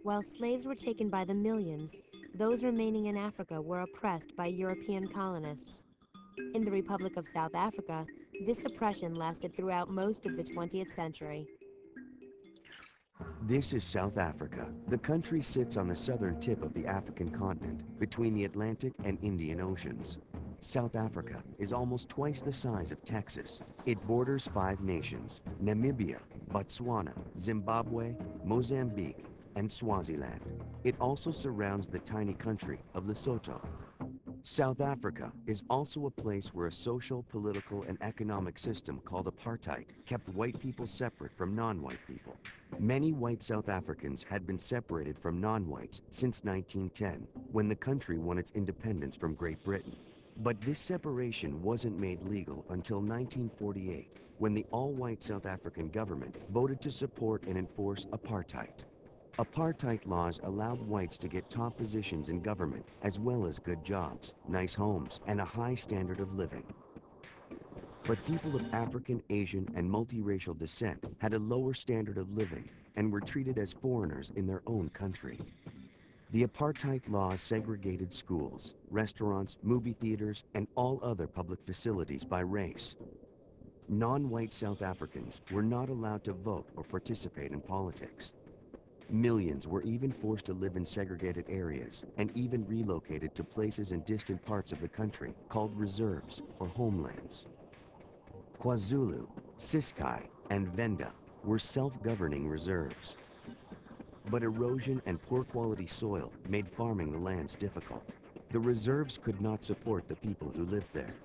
While slaves were taken by the millions, those remaining in Africa were oppressed by European colonists. In the Republic of South Africa, this oppression lasted throughout most of the 20th century. This is South Africa. The country sits on the southern tip of the African continent, between the Atlantic and Indian Oceans. South Africa is almost twice the size of Texas. It borders 5 nations: Namibia, Botswana, Zimbabwe, Mozambique, and Swaziland. It also surrounds the tiny country of Lesotho. South Africa is also a place where a social, political, and economic system called apartheid kept white people separate from non-white people. Many white South Africans had been separated from non-whites since 1910, when the country won its independence from Great Britain. But this separation wasn't made legal until 1948, when the all-white South African government voted to support and enforce apartheid. Apartheid laws allowed whites to get top positions in government, as well as good jobs, nice homes, and a high standard of living. But people of African, Asian, and multiracial descent had a lower standard of living and were treated as foreigners in their own country. The apartheid laws segregated schools, restaurants, movie theaters, and all other public facilities by race. Non-white South Africans were not allowed to vote or participate in politics. Millions were even forced to live in segregated areas and even relocated to places in distant parts of the country called reserves or homelands. KwaZulu, Ciskei, and Venda were self-governing reserves. But erosion and poor quality soil made farming the lands difficult. The reserves could not support the people who lived there.